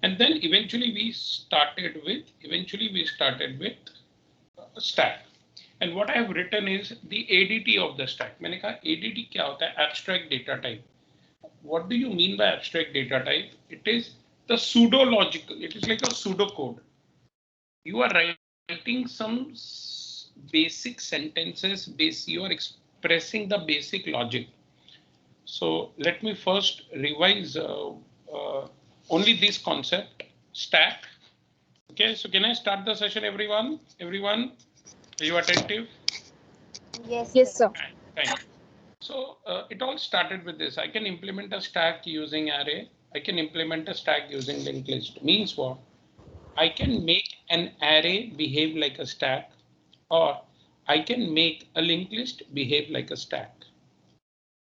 And then eventually we started with stack. And what I have written is the ADT of the stack. मैंने कहा ADT क्या होता है? Abstract data type. What do you mean by abstract data type? It is the pseudo-logical. It is like a pseudocode. You are writing some basic sentences. You are expressing the basic logic. So let me first revise only this concept, stack. Okay, so can I start the session, everyone? Everyone, are you attentive? Yes, Yes, sir. Thank you. So it all started with this. I can implement a stack using array. I can implement a stack using linked list. Means what? I can make an array behave like a stack, or I can make a linked list behave like a stack.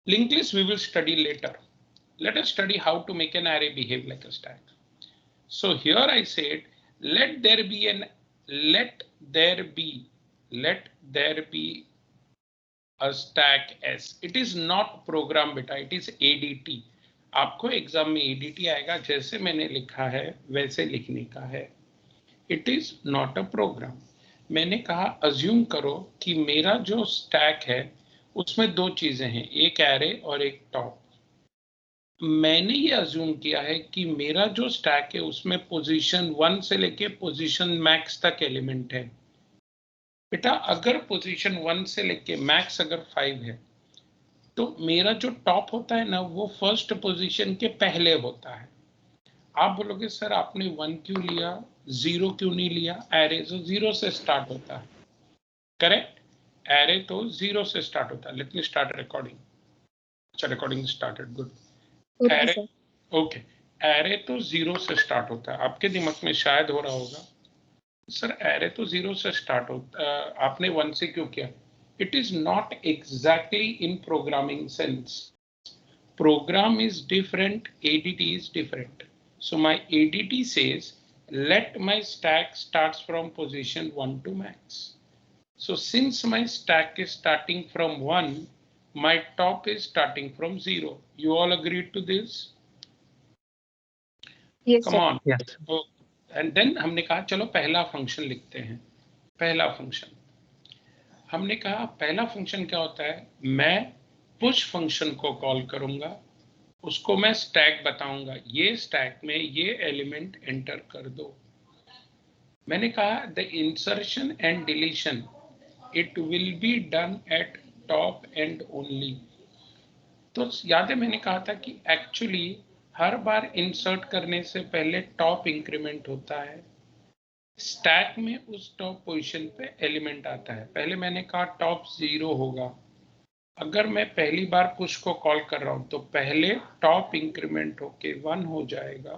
Linked list we will study later. Let us study how to make an array behave like a stack. So here I said, let there be a stack S. It is not program beta, it is ADT. आपको exam में ADT आएगा, जैसे मैंने लिखा है वैसे लिखने का है. It is not a program. मैंने कहा अज्यूम करो कि मेरा जो स्टैक है उसमें दो चीजें हैं, एक एरे और एक टॉप. मैंने ये अज्यूम किया है कि मेरा जो स्टैक है उसमें पोजीशन 1 से लेके पोजीशन मैक्स तक एलिमेंट है. बेटा अगर पोजीशन 1 से लेके मैक्स अगर 5 है तो मेरा जो टॉप होता है ना वो फर्स्ट पोजीशन के पहले होता है. आप बोलोगे सर आपने 1 क्यों लिया, 0 क्यों नहीं लिया? एरे तो 0 से स्टार्ट होता है. करेक्ट, एरे तो 0 से स्टार्ट होता है. Let me start recording. अच्छा, recording started, good. Array, okay, array तो 0 से स्टार्ट होता है. आपके दिमाग में शायद हो रहा होगा सर एरे तो 0 से स्टार्ट होता है, आपने 1 से क्यों किया? It is not exactly in programming sense. Program is different, ADT is different. So my ADT says let my stack starts from position 1 to max. So since my stack is starting from 1, my top is starting from 0. You all agreed to this? Yes, Come sir. on. Yes. Oh, and then हमने कहा चलो पहला function लिखते हैं. पहला function हमने कहा पहला फंक्शन क्या होता है? मैं पुश फंक्शन को कॉल करूंगा, उसको मैं स्टैक बताऊंगा, ये स्टैक में ये एलिमेंट एंटर कर दो. मैंने कहा the insertion and deletion it will be done at top and only. तो याद है मैंने कहा था कि एक्चुअली हर बार इंसर्ट करने से पहले टॉप इंक्रीमेंट होता है. स्टैक में उस टॉप पोजीशन पे एलिमेंट आता है. पहले मैंने कहा टॉप 0 होगा. अगर मैं पहली बार पुश को कॉल कर रहा हूं तो पहले टॉप इंक्रीमेंट होके 1 हो जाएगा,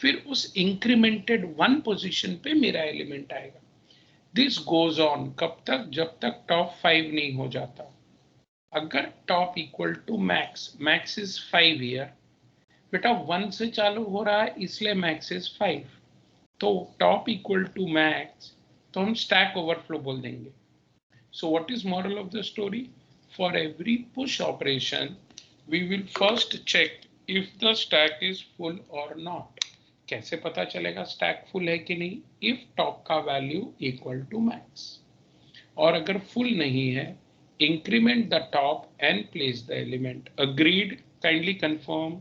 फिर उस इंक्रीमेंटेड 1 पोजीशन पे मेरा एलिमेंट आएगा. दिस गोज ऑन कब तक? जब तक टॉप 5 नहीं हो जाता. अगर top equal to max, max is 5 here, बेटा 1 से चालू हो रहा है इसलिए मैक्स इज 5, तो टॉप इक्वल टू मैक्स, तो हम स्टैक ओवरफ्लो बोल देंगे. So what is moral of the story? For every push operation, we will first check if the stack is full or not. कैसे पता चलेगा स्टैक फुल है कि नहीं? If top का वैल्यू इक्वल टू मैक्स, और अगर फुल नहीं है, increment the top and place the element. Agreed? Kindly confirm.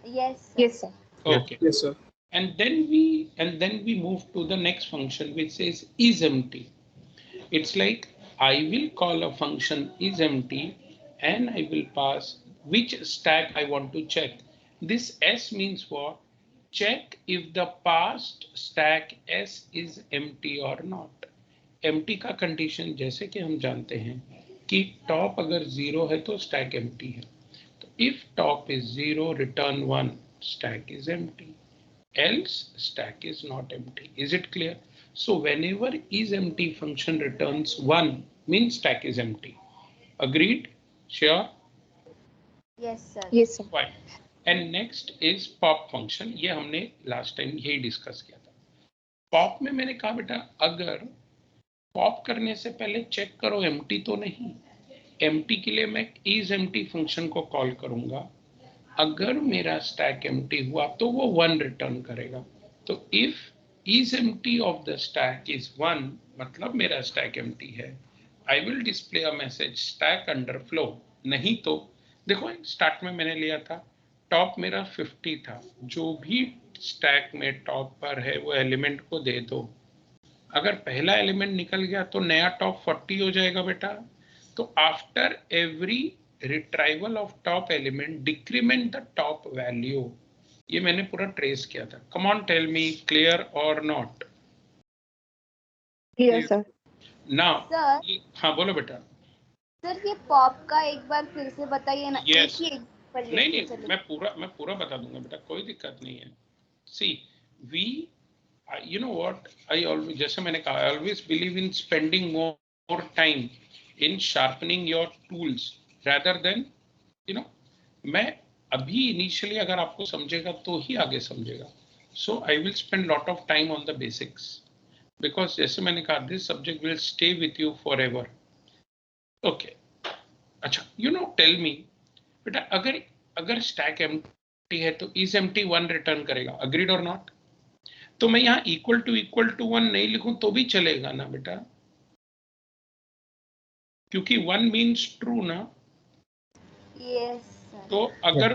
yes, Yes, sir. Okay. Yes, sir. And then we move to the next function which says is empty. It's like I will call a function is empty and I will pass which stack I want to check. This S means what? Check if the past stack S is empty or not. Empty का condition जैसे कि हम जानते हैं कि top अगर 0 है तो stack empty है. तो if top is 0, return 1, stack is empty. Else stack is not empty. Is it clear? So whenever isEmpty function returns 1 means stack is empty. Agreed? Sure? yes, sir. Yes, sir. Fine. And next is pop function. ये हमने last time यही discuss किया था. Pop में मैंने कहा बेटा अगर पॉप करने से पहले चेक करो empty तो नहीं. empty के लिए मैं isEmpty फंक्शन को कॉल करूंगा. अगर मेरा स्टैक एम्प्टी हुआ तो वो 1 रिटर्न करेगा। तो if is empty of the stack is 1, मतलब मेरा स्टैक एम्प्टी है, I will display a message stack under flow. नहीं तो देखो स्टार्ट में मैंने लिया था टॉप मेरा 50 था, जो भी स्टैक में टॉप पर है वो एलिमेंट को दे दो। अगर पहला एलिमेंट निकल गया तो नया टॉप 40 हो जाएगा बेटा। तो after every retrieval of top element decrement the top value. ये मैंने पूरा ट्रेस किया था। Come on tell me, clear और not? Clear sir. Now sir हाँ बोलो बेटा। सर ये पॉप का एक बार फिर से बताइए ना, यस, एक ही एग्जांपल नहीं लेके नहीं, चलिए। मैं पूरा बता दूंगा बेटा, कोई दिक्कत नहीं है। सी we you know what, I always, जैसे मैंने कहा, I always believe in spending more time in sharpening your tools rather than मैं अभी इनिशियली अगर आपको समझेगा तो ही आगे समझेगा। So I will spend lot of time on the basics because जैसे मैंने कहा this subject will stay with you forever. Okay, अच्छा tell me बेटा, अगर स्टैक एम्प्टी है तो is empty 1 रिटर्न करेगा, agreed or not? तो मैं यहाँ इक्वल टू 1 नहीं लिखूं तो भी चलेगा ना बेटा, क्योंकि 1 मीन्स ट्रू ना। Yes sir. तो अगर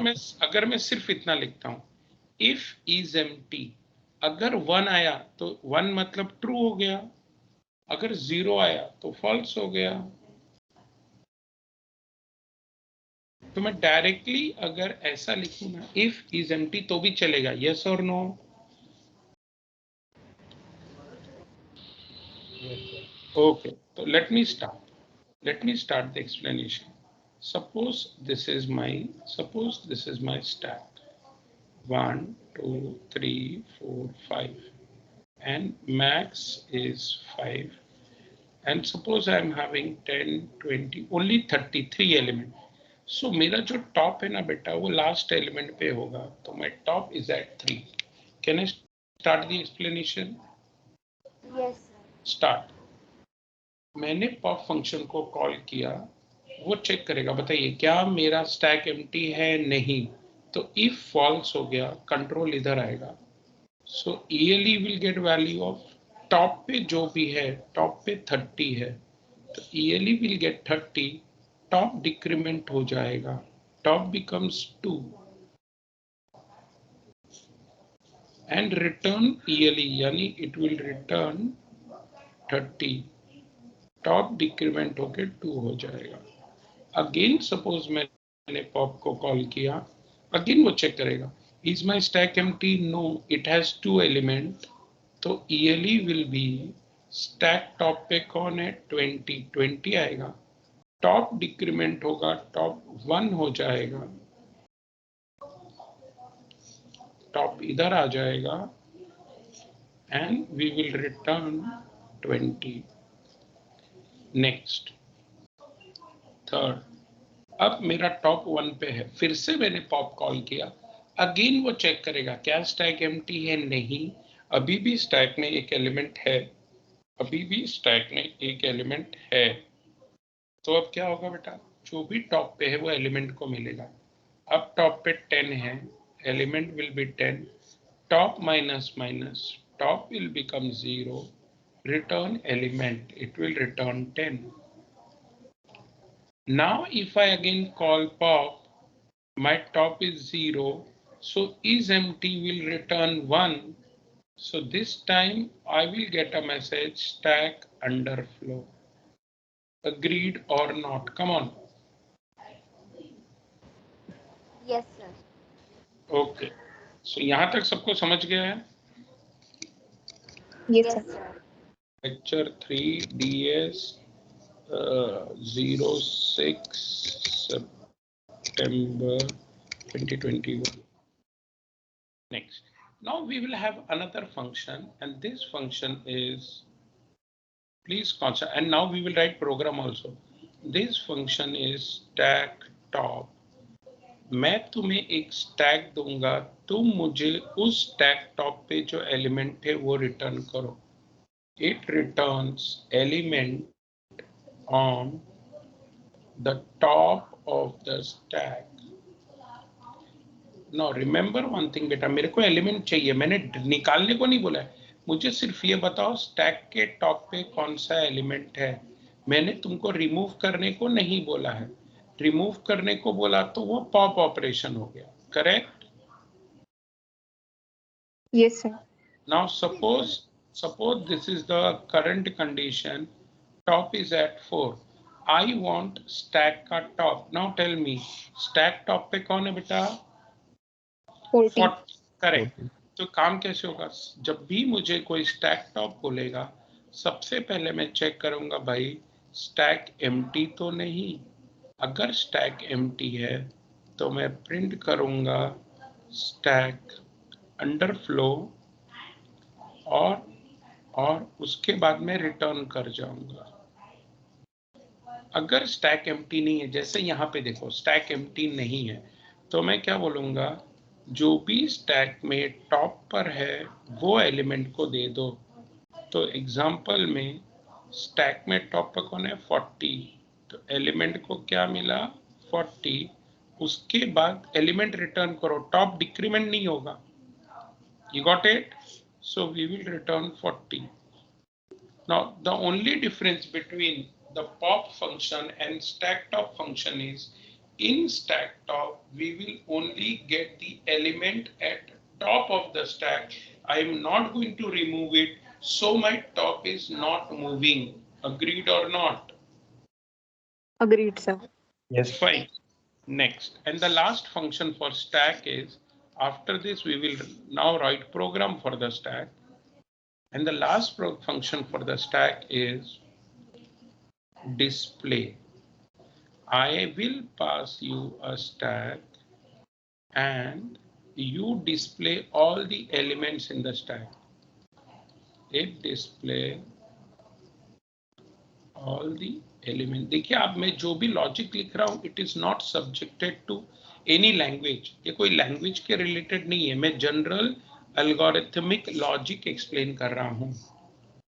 मैं सिर्फ इतना लिखता हूं, इफ इज एम्प्टी, अगर 1 आया तो 1 मतलब ट्रू हो गया, अगर 0 आया तो फॉल्स हो गया। तो मैं डायरेक्टली अगर ऐसा लिखूं ना, इफ इज एम्प्टी, तो भी चलेगा, यस और no? Okay, so let me start the explanation. Suppose this is my stack 1 2 3 4 5 and max is 5, and suppose I am having 10 20 only 33 element. So मेरा जो टॉप है ना बेटा वो लास्ट एलिमेंट पे होगा, तो my top is at 3. Can I start the explanation? Yes Start. मैंने पॉप फंक्शन को कॉल किया, वो चेक करेगा, बताइए क्या मेरा स्टैक एम्प्टी है? नहीं। तो इफ फॉल्स हो गया कंट्रोल इधर आएगा। So ELE will get value of top पे जो भी है, टॉप पे 30 है तो ELE will get 30, top decrement हो जाएगा, top becomes 2 and return ELE, यानी it will return 30, top decrement होके 2 हो जाएगा। अगेन सपोज मैंने पॉप को कॉल किया, अगेन वो चेक करेगा, is my stack empty? No, it has 2 element. तो ELE will be stack top पे कौन है? 20 आएगा, टॉप डिक्रीमेंट होगा, टॉप 1 हो जाएगा, टॉप इधर आ जाएगा and we will return 20। Next third, अब मेरा टॉप 1 पे है, फिर से मैंने पॉप कॉल किया, अगेन वो चेक करेगा क्या स्टैक एम्प्टी है? नहीं, अभी भी स्टैक में एक एलिमेंट है, अभी भी स्टैक में एक एलिमेंट है। तो अब क्या होगा बेटा, जो भी टॉप पे है वो एलिमेंट को मिलेगा। अब टॉप पे 10 है, element will be 10, top minus minus, top will become 0, return element, it will return 10। Now if I again call pop, my top is 0, so is empty will return 1. So this time I will get a message stack underflow. Agreed or not? Come on. Yes sir. Okay. So यहाँ तक सबको समझ गया है? Yes yes sir. Sir. Lecture 3 DS 06 September 2021. Next, now we will have another function, and this function is, please consider, and now we will write program also. This function is stack top. मैं तुम्हें एक stack दूंगा, तुम मुझे उस stack top पे जो element है वो रिटर्न करो। It returns element on the top of the stack no remember one thing बेटा, मेरे को एलिमेंट चाहिए, मैंने निकालने को नहीं बोला है, मुझे सिर्फ ये बताओ स्टैक के टॉप पे कौन सा एलिमेंट है। मैंने तुमको रिमूव करने को नहीं बोला है, रिमूव करने को बोला तो वो पॉप ऑपरेशन हो गया, correct? Yes, sir. Now suppose this is the current condition, top is at 4, I want stack का top. Now tell me stack top पे कौन है बेटा? 40. करेक्ट। तो काम कैसे होगा, जब भी मुझे कोई स्टैक टॉप बोलेगा सबसे पहले मैं चेक करूंगा भाई स्टैक एम्प्टी तो नहीं। अगर स्टैक एम्प्टी है तो मैं प्रिंट करूंगा स्टैक अंडरफ्लो और उसके बाद में रिटर्न कर जाऊंगा। अगर स्टैक एम्प्टी नहीं है, जैसे यहाँ पे देखो स्टैक एम्प्टी नहीं है, तो मैं क्या बोलूंगा, जो भी स्टैक में टॉप पर है वो एलिमेंट को दे दो। तो एग्जांपल में स्टैक में टॉप पर कौन है 40, तो एलिमेंट को क्या मिला 40, उसके बाद एलिमेंट रिटर्न करो, टॉप डिक्रीमेंट नहीं होगा। You got it? So we will return 40. Now the only difference between the pop function and stack top function is in stack top we will only get the element at top of the stack. I am not going to remove it, so my top is not moving. Agreed or not? Agreed, sir. Yes. Fine. Next, and the last function for stack is, after this we will now write program for the stack, and the last function for the stack is display. I will pass you a stack and you display all the elements in the stack. It display all the element. देखिए आप मैं जो भी logic लिख रहा हूँ it is not subjected to any language, ये कोई लैंग्वेज के रिलेटेड नहीं है, मैं जनरल एल्गोरिथमिक लॉजिक एक्सप्लेन कर रहा हूँ।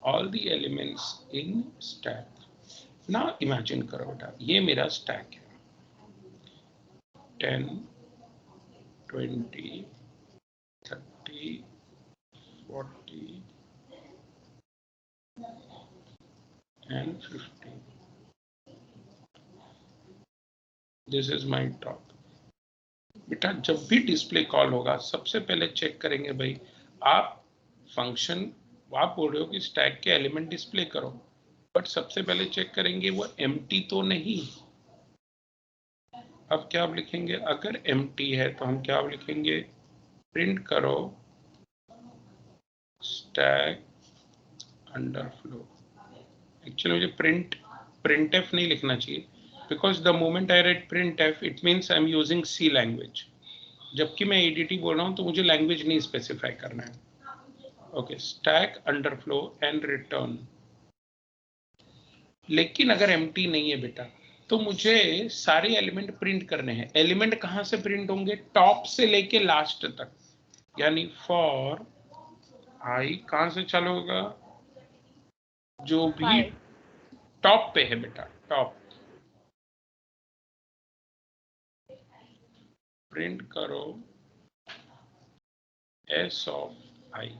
All the elements in stack. ना इमेजिन करो बेटा ये मेरा स्टैक है, 10 20 30 40 and 50. This is my top. बेटा जब भी डिस्प्ले कॉल होगा सबसे पहले चेक करेंगे भाई, आप फंक्शन आप बोल रहे हो कि स्टैक के एलिमेंट डिस्प्ले करो, बट सबसे पहले चेक करेंगे वो एम्प्टी तो नहीं। अब क्या आप लिखेंगे, अगर एम्प्टी है तो हम क्या लिखेंगे, प्रिंट करो स्टैक अंडरफ्लो। एक्चुअली मुझे printf नहीं लिखना चाहिए, because the moment I write printf it means I'm using C language, जबकि मैं ADT बोल रहा हूँ तो मुझे लैंग्वेज नहीं स्पेसिफाई करना है। Okay, stack underflow and return. लेकिन अगर एम्प्टी नहीं है बेटा तो मुझे सारे एलिमेंट प्रिंट करने हैं। एलिमेंट कहाँ से प्रिंट होंगे, टॉप से लेके लास्ट तक, यानी फॉर आई कहाँ से चालू होगा, जो भी टॉप पे है बेटा, टॉप प्रिंट करो एस ऑफ आई।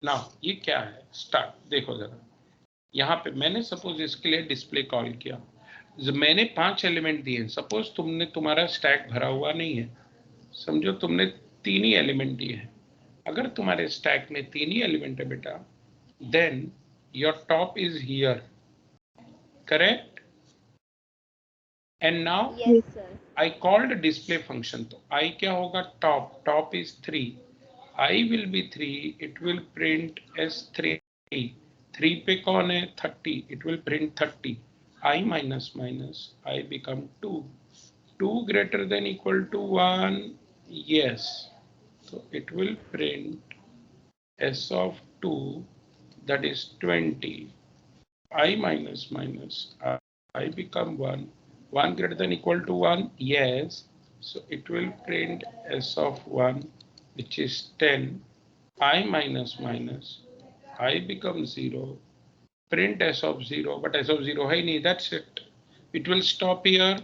ना ये क्या है, स्टार्ट देखो जरा, यहाँ पे मैंने सपोज इसके लिए डिस्प्ले कॉल किया, मैंने 5 एलिमेंट दिए, सपोज तुमने तुम्हारा स्टैक भरा हुआ नहीं है, समझो तुमने 3 ही एलिमेंट दिए हैं। अगर तुम्हारे स्टैक में 3 ही एलिमेंट है बेटा, then your top is here, correct? And now Yes, sir. I called display function, तो I क्या होगा, top is 3, I will be 3, it will print as 3, 3 पे कौन है 30, it will print 30, I minus minus I become 2, 2 greater than equal to 1, yes, so it will print s of 2, that is 20, I minus minus I become 1, 1 greater than equal to 1, yes, so it will print s of 1 which is 10, I minus minus I become 0, print s of 0, but s of 0 hai nahi, that's it, it will stop here,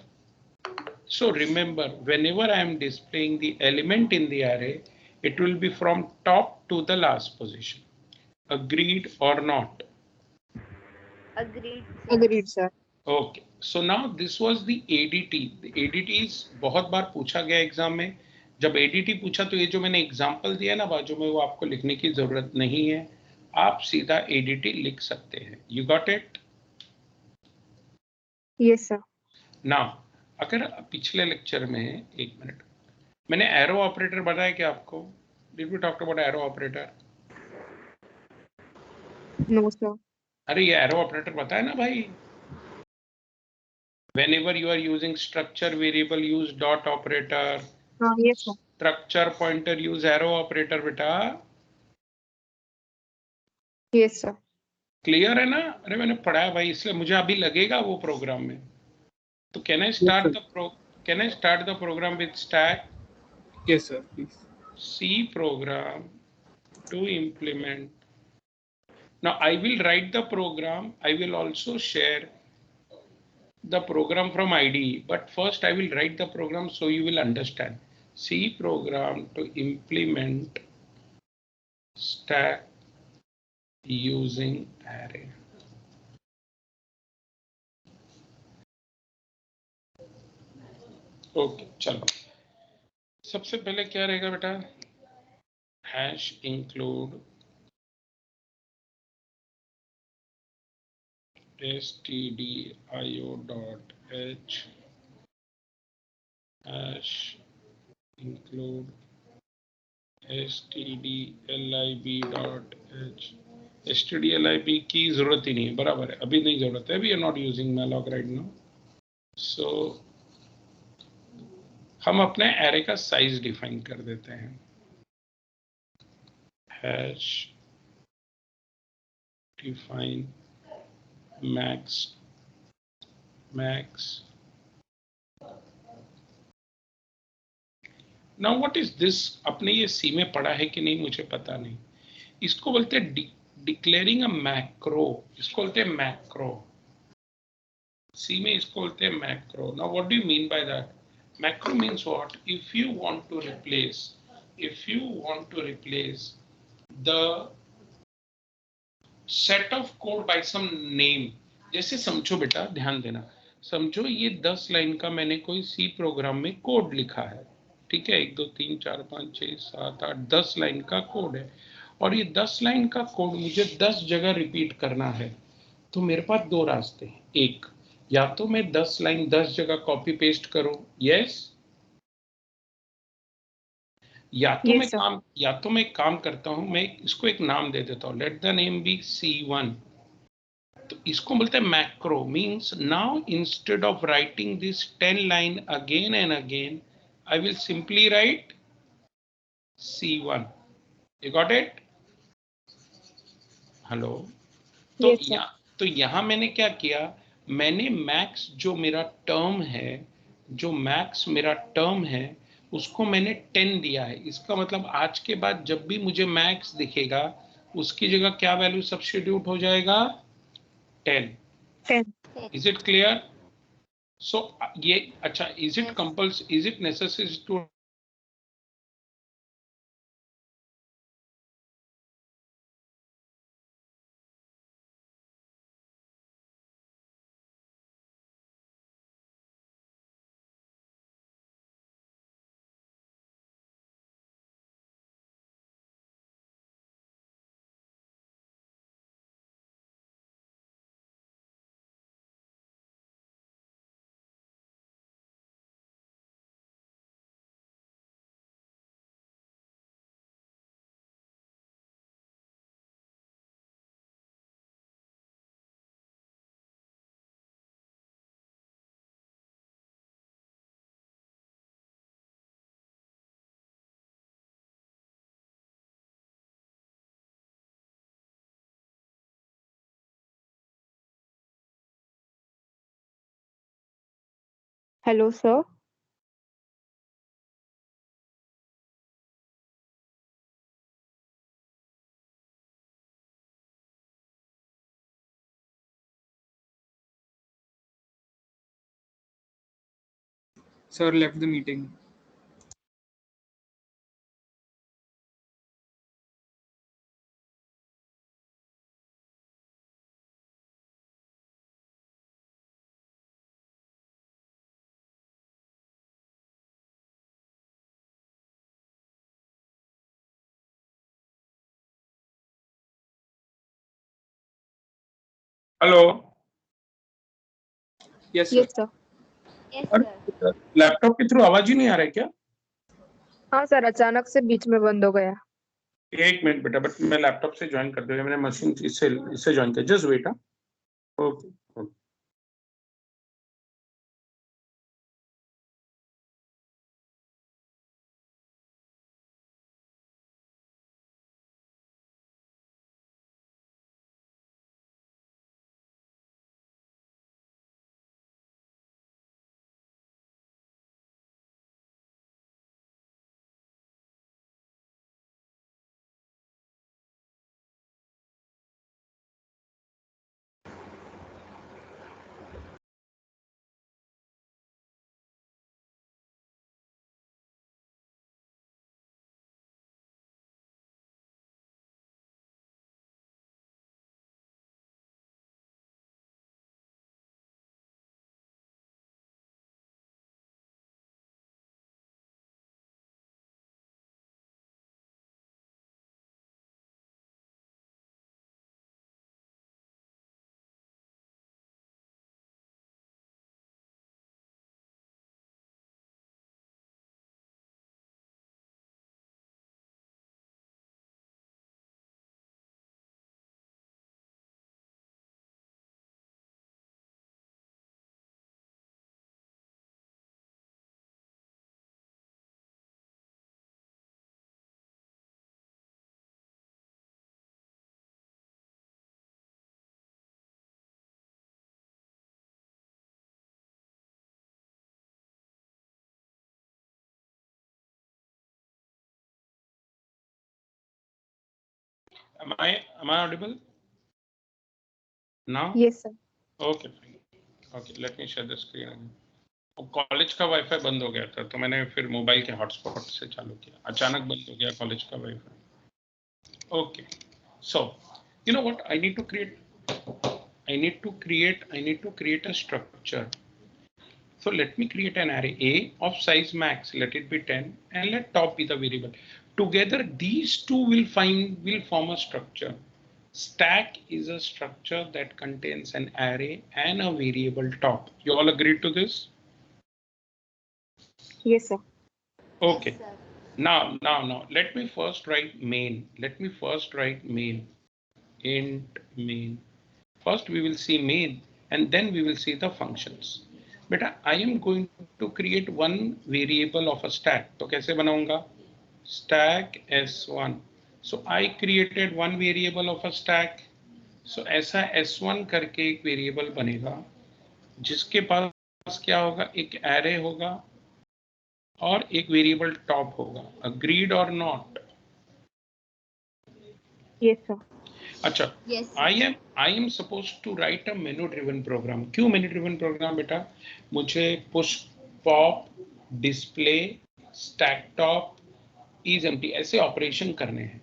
So remember, whenever I am displaying the element in the array, it will be from top to the last position. Agreed or not? Agreed, sir. Agreed, sir. Okay, so now this was the ADT. The ADTs बहुत बार पूछा गया exam में. जब ADT पूछा तो ये जो मैंने एग्जाम्पल दिया ना बाजू में, वो आपको लिखने की जरूरत नहीं है, आप सीधा ADT लिख सकते हैं. You got it? Yes, sir. Now, अगर पिछले लेक्चर में, एक मिनट, मैंने एरो ऑपरेटर बताया क्या आपको? Did we talk about arrow operator? No, sir. अरे ये एरो ऑपरेटर बताया ना भाई. Whenever you are using structure variable, use dot operator. Yes, sir. Structure pointer, use arrow operator बेटा. Yes, sir. क्लियर है ना? अरे मैंने पढ़ाया भाई, इसलिए मुझे अभी लगेगा वो प्रोग्राम में. तो can I start the program with stack? Yes, sir. Please. C program to implement. Now I will write the program. I will also share the program from IDE, but first I will write the program so you will understand. C program to implement stack using array. Okay, चलो सबसे पहले क्या रहेगा बेटा? Hash include stdio.h hash include stdlib.h. stdlib की जरूरत ही नहीं है, बराबर है, अभी नहीं जरूरत है, we are not using malloc right now. So हम अपने एरे का साइज डिफाइन कर देते हैं. Hash define max now what is this? अपने ये सी में पढ़ा है कि नहीं मुझे पता नहीं. इसको बोलते हैं डिक्लेयरिंग अ मैक्रो. इसको बोलते हैं मैक्रो. सी में इसको बोलते हैं macro. Now what do you mean by that? Macro means what? If you want to replace the set of code by some name. जैसे समझो बेटा, ध्यान देना, समझो ये 10 लाइन का मैंने कोई सी प्रोग्राम में कोड लिखा है. ठीक है, 1 2 3 4 5 6 7 8 10 लाइन का कोड है, और ये 10 लाइन का कोड मुझे 10 जगह रिपीट करना है. तो मेरे पास दो रास्ते हैं. एक, या तो मैं 10 लाइन 10 जगह कॉपी पेस्ट करूं, यस, या Yes, sir. तो मैं काम करता हूं, मैं इसको एक नाम दे देता हूं, let the name B C1. तो इसको बोलते हैं macro. Means now instead of writing this 10 line again and again, I will simply write C1. You got it? Hello? तो Yes, sir. यहां मैंने क्या किया, मैंने मैक्स जो मेरा टर्म है उसको मैंने 10 दिया है. इसका मतलब आज के बाद जब भी मुझे मैक्स दिखेगा, उसकी जगह क्या वैल्यू सब्स्टिट्यूट हो जाएगा? 10. 10. Is it clear? सो ये अच्छा, is it necessary to Hello, sir. Sir left the meeting. Hello. Yes, sir. Yes, sir. Yes अरे, सर। लैपटॉप के थ्रू आवाज ही नहीं आ रहा है क्या? हाँ सर, अचानक से बीच में बंद हो गया। एक मिनट बेटा, बट मैं लैपटॉप से ज्वाइन कर दूंगा, मैंने मशीन इससे ज्वाइन किया, just wait. Okay. Am I audible now? Yes, sir. Okay, fine. Okay, let me share the screen again. College का वाईफाई बंद हो गया था, तो मैंने फिर मोबाइल के हॉटस्पॉट से चालू किया, अचानक बंद हो गया कॉलेज का wifi. Okay, so you know what I need to create? I need to create a structure. So let me create an array A of size max, let it be 10, and let top be the variable. Together these two will form a structure. Stack is a structure that contains an array and a variable top. You all agreed to this? Yes, sir. Okay. Yes, sir. Now, let me first write main. Int main. First we will see main and then we will see the functions. Beta, I am going to create one variable of a stack. तो कैसे बनाऊंगा? Stack S1. So I created one variable of a stack. So ऐसा S1 करके एक variable बनेगा जिसके पास क्या होगा, एक एरे होगा और एक वेरिएबल टॉप होगा। अग्रीड और नॉट? Yes, sir. अच्छा, Yes, sir. I am suppose to write a menu driven program. क्यों मेनू ड्रिवन प्रोग्राम बेटा? मुझे push pop, display, stack top, is empty ऐसे ऑपरेशन करने हैं।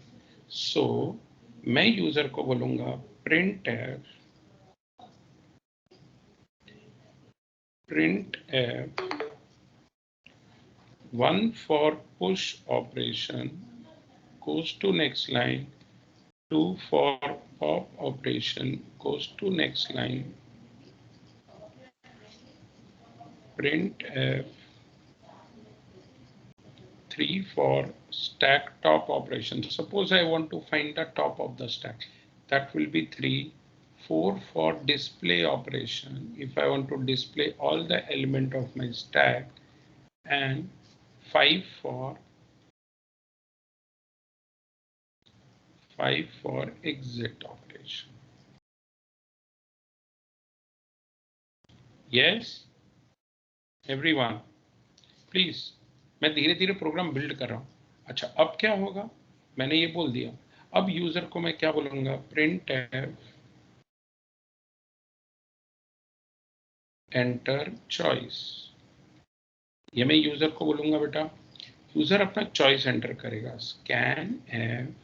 सो मैं यूजर को बोलूंगा print f 1 for push operation goes to next line, 2 for pop operation goes to next line, print f 3 for stack top operation. Suppose I want to find the top of the stack, that will be 3. 4 for display operation, if I want to display all the element of my stack, and 5 for exit operation. Yes, everyone, please. मैं धीरे धीरे programme build कर रहा हूं। अच्छा, अब क्या होगा, मैंने ये बोल दिया। अब यूजर को मैं क्या बोलूंगा, प्रिंट एंटर चॉइस। ये मैं यूजर को बोलूंगा बेटा, यूजर अपना चॉइस एंटर करेगा, scan f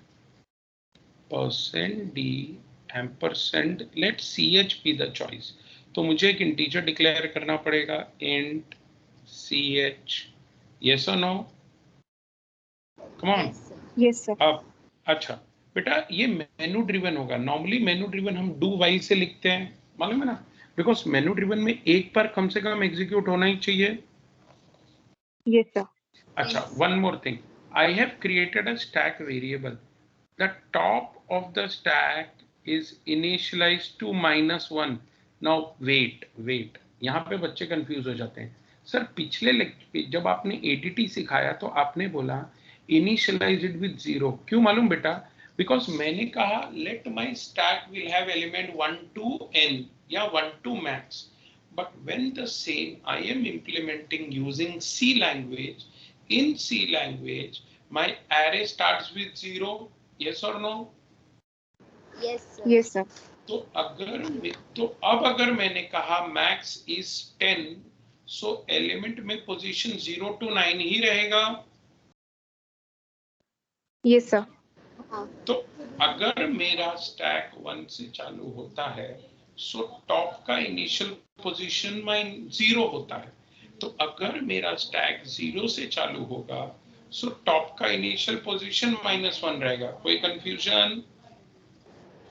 %d ampersand let ch be the choice. तो मुझे एक इंटीजर डिक्लेयर करना पड़ेगा, int ch, yes or no? Come on. Yes sir. अब अच्छा बेटा, ये मेनू ड्रिवन होगा। नॉर्मली मेनू ड्रिवन हम डू वाइल से लिखते हैं, मालूम है ना, बिकॉज मेनू ड्रिवन में एक बार कम से कम एग्जीक्यूट होना ही चाहिए। Yes sir. अच्छा, one more thing, I have created a stack variable. The top of the stack is initialized to -1. Now wait, यहाँ पे बच्चे कंफ्यूज हो जाते हैं। सर पिछले लेक्चर जब आपने ADT सिखाया तो आपने बोला इनिशियलाइज इट विद 0, क्यों मालूम बेटा? बिकॉज मैंने कहा let my stack will have element 1 to n या 1 to max, but when the same I am implementing using C language, in C language my array starts with 0, yes or no? Yes, sir. Yes sir. तो अब अगर मैंने कहा max is 10, so element में position 0 to 9 ही रहेगा। Yes sir. हाँ, तो अगर मेरा स्टैक 1 से चालू होता है, सो टॉप का इनिशियल पोजीशन 0 होता है। तो अगर मेरा स्टैक 0 से चालू होगा, सो टॉप का इनिशियल पोजीशन -1 रहेगा। कोई confusion?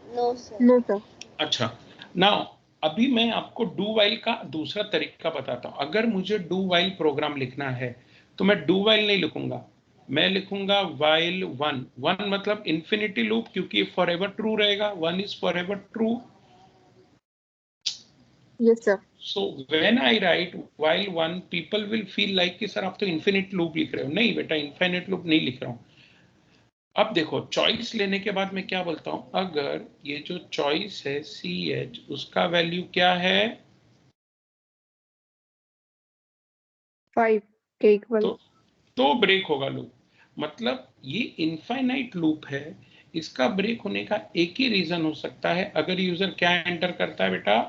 no, sir. No sir. अच्छा, नाउ अभी मैं आपको डू वाइल का दूसरा तरीका बताता हूं। अगर मुझे डू वाइल प्रोग्राम लिखना है तो मैं डू वाइल नहीं लिखूंगा, मैं लिखूंगा वाइल 1 मतलब इंफिनिटी लूप, क्योंकि फॉरएवर ट्रू रहेगा, 1 is forever true. Yes sir. So when I right while 1, people will feel like कि सर आप तो इन्फिनिट लूप लिख रहे हो। नहीं बेटा, इन्फिनिट लूप नहीं लिख रहा हूं। अब देखो, चॉइस लेने के बाद मैं क्या बोलता हूं, अगर ये जो चॉइस है ch, उसका वैल्यू क्या है? 5 के इक्वल। तो ब्रेक होगा लूप। मतलब ये इनफाइनाइट लूप है, इसका ब्रेक होने का एक ही रीजन हो सकता है, अगर यूजर क्या एंटर करता है बेटा?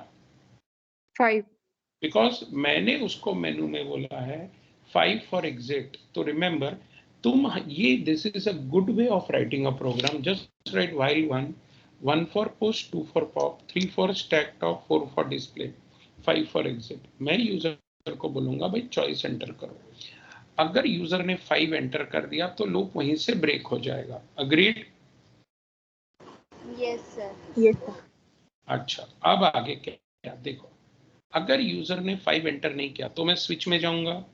5। बिकॉज मैंने उसको मेनू में बोला है 5 फॉर एग्जिट। तो रिमेंबर, तुम ये this is a good way of writing a program. Just write while 1 for push, 2 for pop, 3 for stack top, 4 for display, 5 for exit. मैं यूजर को बोलूंगा भाई चॉइस एंटर करो। अगर यूजर ने 5 एंटर कर दिया तो लूप वहीं से ब्रेक हो जाएगा। Agreed? Yes, sir. Yes sir. अच्छा, अब आगे क्या देखो, अगर यूजर ने 5 एंटर नहीं किया तो मैं स्विच में जाऊंगा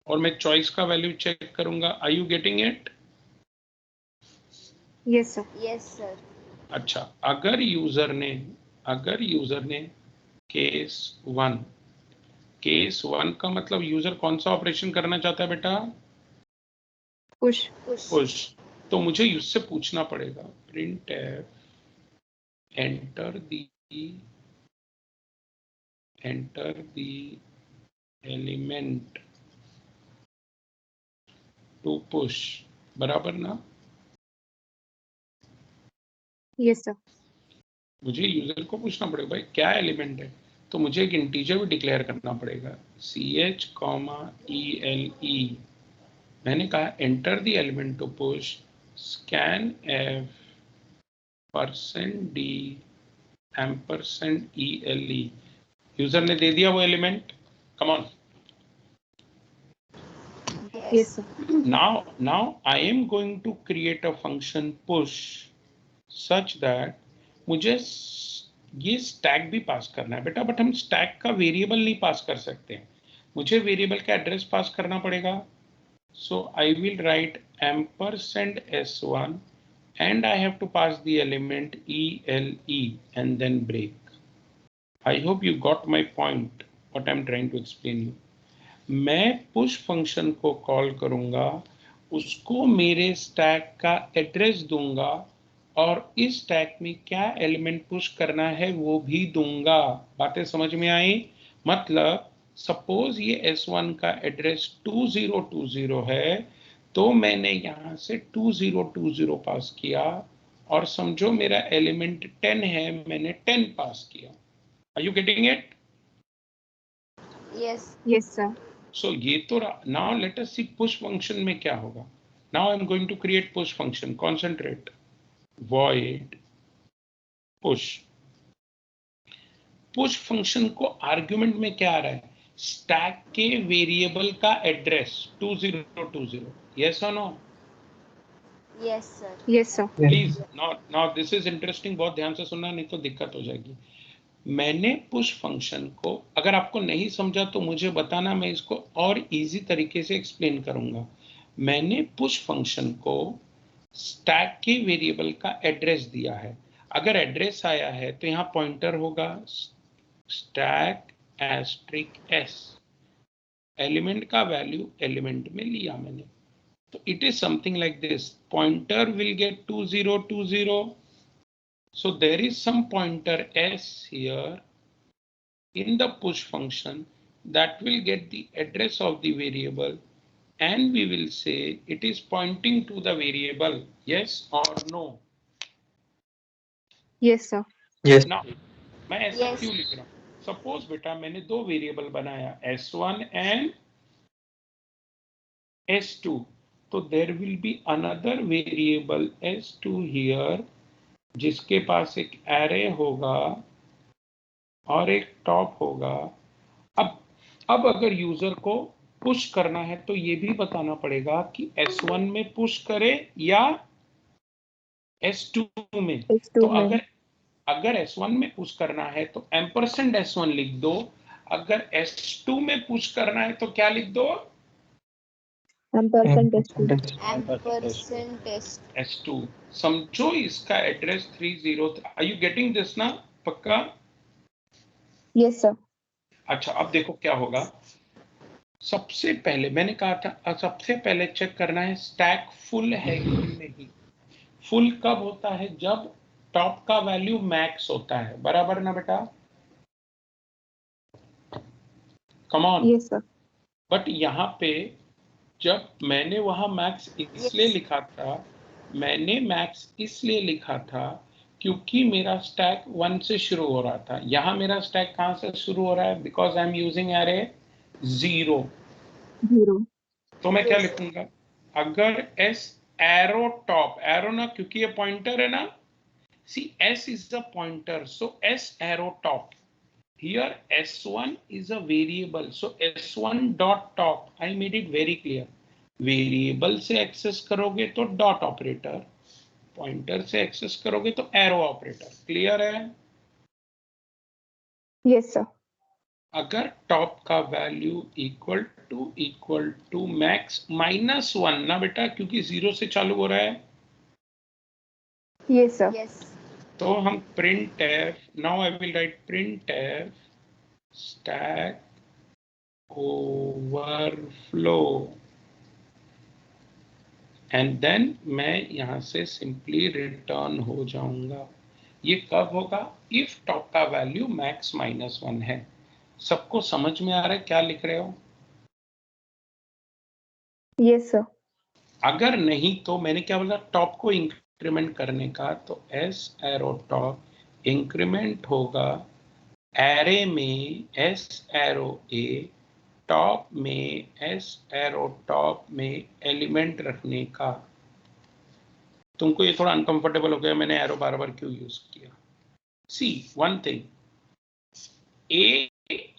और मैं चॉइस का वैल्यू चेक करूंगा। Are you getting it? Yes sir. Yes, sir. अच्छा, अगर यूजर ने केस 1 का मतलब यूजर कौन सा ऑपरेशन करना चाहता है बेटा? पुश। पुश। तो मुझे उससे पूछना पड़ेगा print enter the element to push, बराबर ना? Yes sir. मुझे यूजर को पूछना पड़ेगा भाई क्या एलिमेंट है, तो मुझे एक इंटीजर भी डिक्लेयर करना पड़ेगा, ch, ele। मैंने कहा enter the element to push, scan f %d %ele। User ने दे दिया वो element. Come on, yes sir. now I am going to create a function push such that मुझे ये स्टैक भी पास करना है बेटा, बट हम स्टैक का वेरिएबल नहीं पास कर सकते हैं, मुझे वेरिएबल का एड्रेस पास करना पड़ेगा। So I will write %s1 and I have to pass the element ele and then break. I hope you got my point, what I'm trying to explain you. मैं push function को call करूंगा, उसको मेरे stack का address दूंगा और इस stack में क्या एलिमेंट पुश करना है वो भी दूंगा। बातें समझ में आई? मतलब सपोज ये S1 का एड्रेस 2020 है, तो मैंने यहाँ से 2020 पास किया और समझो मेरा एलिमेंट 10 है, मैंने 10 पास किया। Are you getting it? Yes. Yes sir. So ये तो now let us see push function में क्या होगा. Now I am going to create push function. Concentrate. void push. Push function को आर्गुमेंट में क्या आ रहा है? स्टैक के वेरिएबल का एड्रेस 2020. यस और no? Yes sir. Yes, sir. Please now this is interesting. बहुत ध्यान से सुनना, नहीं तो दिक्कत हो जाएगी. मैंने पुश फंक्शन को, अगर आपको नहीं समझा तो मुझे बताना, मैं इसको और इजी तरीके से एक्सप्लेन करूंगा. मैंने पुश फंक्शन को स्टैक के वेरिएबल का एड्रेस दिया है. अगर एड्रेस आया है तो यहाँ पॉइंटर होगा स्टैक एस्ट्रिक एस. एलिमेंट का वैल्यू एलिमेंट में लिया मैंने. So it is something like this. Pointer will get 2020. So there is some pointer s here in the push function that will get the address of the variable, and we will say it is pointing to the variable. Yes or no? Yes, sir. Yes. Now मैं ऐसा Yes. क्यों लिख रहा हूँ? Suppose बेटा मैंने दो variable बनाया s1 and s2. तो there will be another variable s2 here जिसके पास एक एरे होगा और एक टॉप होगा. अब अगर यूजर को पुश करना है तो ये भी बताना पड़ेगा कि S1 में पुश करे या S2 में. S2 तो में. अगर S1 में पुश करना है तो एम्परसेंड S1 लिख दो. अगर S2 में पुश करना है तो क्या लिख दो? Ampersand S2. Ampersand test. S2. समझो इसका address 30. Are you getting this ना? पक्का? Yes, sir. अच्छा, अब देखो क्या होगा. सबसे पहले मैंने कहा था, सबसे पहले चेक करना है स्टैक फुल है कि नहीं. फुल कब होता है? जब टॉप का वैल्यू मैक्स होता है. बराबर ना बेटा? Come on. Yes, sir. But यहाँ पे जब मैंने वहां मैक्स इसलिए Yes. लिखा था, मैंने मैक्स इसलिए लिखा था क्योंकि मेरा स्टैक 1 से शुरू हो रहा था. यहाँ मेरा स्टैक कहाँ से शुरू हो रहा है? Because I am using array 0. 0. तो मैं क्या Yes. लिखूंगा? अगर एस एरो टॉप, एरो ना क्योंकि ये पॉइंटर है ना. C S is the pointer, so S arrow top. Here S1 is a variable, so S1 dot top. I made it very clear. Variable से एक्सेस करोगे तो डॉट ऑपरेटर, पॉइंटर से access करोगे तो एरो ऑपरेटर. क्लियर है? Yes, sir. अगर top का value equal to max -1 ना बेटा, क्योंकि 0 से चालू हो रहा है. Yes, sir. Yes. तो हम printf, now I will write printf stack overflow, and then मैं यहाँ से simply रिटर्न हो जाऊंगा. ये कब होगा? if टॉप का वैल्यू मैक्स -1 है. सबको समझ में आ रहा है क्या लिख रहे हो? Yes, sir. अगर नहीं तो मैंने क्या बोला? टॉप को इंक्रीमेंट करने का, तो एस एरो टॉप इंक्रीमेंट होगा एरे में एस एरो ए, टॉप में एस एरो टॉप में एलिमेंट रखने का. तुमको ये थोड़ा अनकंफर्टेबल हो गया मैंने एरो बार बार क्यों यूज किया? See one thing, A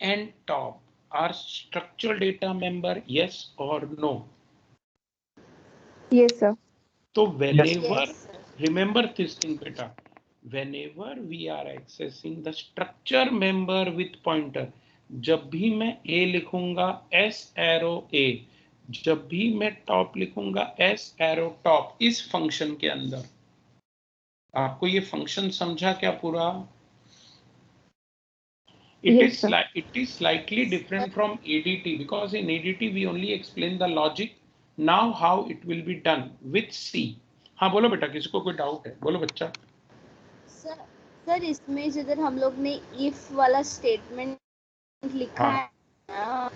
and top are structural data member. Yes और नो? Yes, sir. तो whenever, Yes. remember this thing beta, whenever we are accessing the structure member with pointer, जब भी मैं a लिखूंगा s arrow a, जब भी मैं top लिखूंगा s arrow टॉप, इस फंक्शन के अंदर. आपको ये फंक्शन समझा क्या पूरा? Yes, sir. It is slightly different from ADT because in ADT we only explain the logic. Now how it will be done with C. हाँ बोलो बेटा, किसी को कोई डाउट है? बोलो बच्चा. सर इसमें जिधर हम लोग ने if वाला स्टेटमेंट लिखा हाँ. है ना,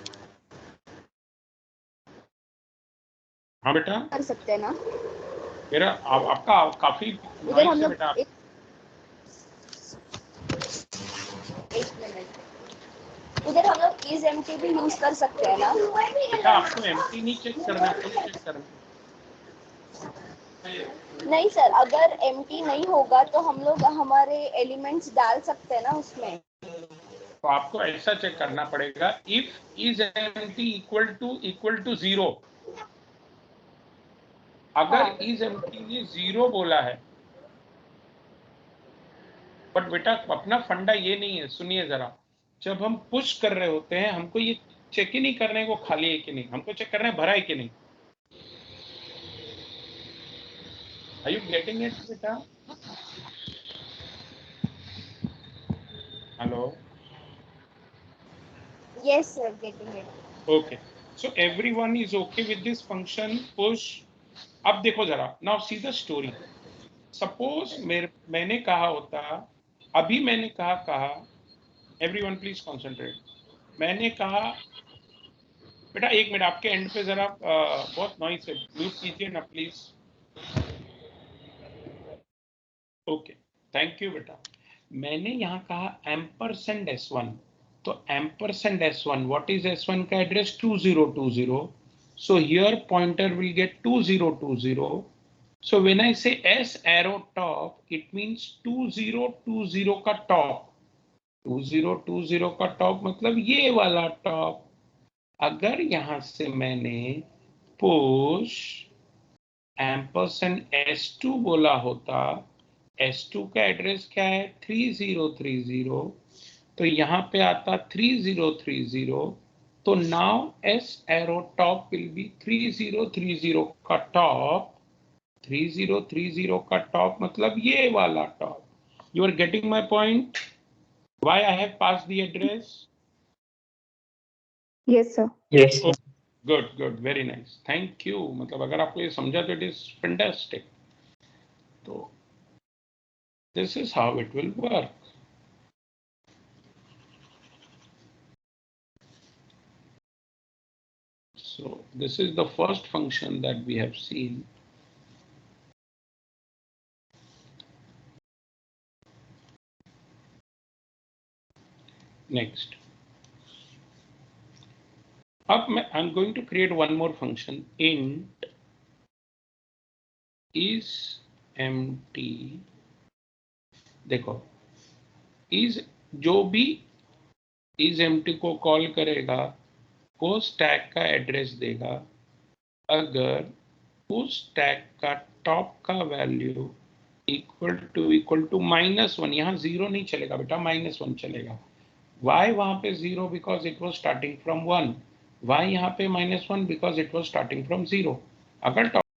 हाँ बेटा, कर सकते हैं ना मेरा आपका काफी उधर नॉइस हम है लोग. बेटा. एक मिनट. उधर हम लोग इज एम्प्टी भी यूज कर सकते हैं ना? बेटा आपको एम्प्टी नहीं चेक करना, फुल चेक करना। नहीं सर, अगर एम्प्टी नहीं होगा तो हम लोग हमारे एलिमेंट्स डाल सकते हैं ना उसमें। तो आपको ऐसा चेक करना पड़ेगा, if is empty equal to 0। अगर हाँ। इज एम्प्टी ने 0 बोला है, बट बेटा अपना फंडा ये नहीं है, सुनिए जरा, जब हम पुश कर रहे होते हैं हमको ये चेक ही नहीं करने को खाली है कि नहीं, हमको चेक करना है भरा है कि नहीं। आर यू गेटिंग इट बेटा? Hello? Yes sir, getting it. Okay, so everyone is okay with this function push. अब देखो जरा, now see the story. Suppose मैंने कहा होता, अभी मैंने कहा everyone please concentrate. मैंने कहा बेटा एक मिनट, आपके एंड पे जरा बहुत नॉइस है, म्यूट कीजिए ना प्लीज। ओके, थैंक यू बेटा। मैंने यहाँ कहा एम्परसेंड S1, तो ampersand S1, what is S1 का address? 2020. So here pointer will get 2020. So when I say S arrow top, it means 2020 का टॉप। 2020 का टॉप मतलब ये वाला टॉप। अगर यहां से मैंने पुश एम्परसेंड S2 बोला होता, S2 का एड्रेस क्या है? 3030, तो यहाँ पे आता 3030, तो now S arrow top will be 3030 का टॉप। 3030 का टॉप मतलब ये वाला top. You are getting my point? Why I have passed the address? Yes, sir. Yes, sir. Good good, very nice, thank you. मतलब अगर आपको ये समझा तो इट इज फैंटास्टिक। तो this is how it will work. So this is the first function that we have seen. Next, I'm going to create one more function, int is empty. देखो, is जो भी is empty को call करेगा वो stack का address देगा। अगर उस स्टैक का टॉप का वैल्यू इक्वल टू -1, यहाँ 0 नहीं चलेगा बेटा, -1 चलेगा। Why वहां पे 0? Because it was starting from 1. Why यहाँ पे -1? Because it was starting from 0. अगर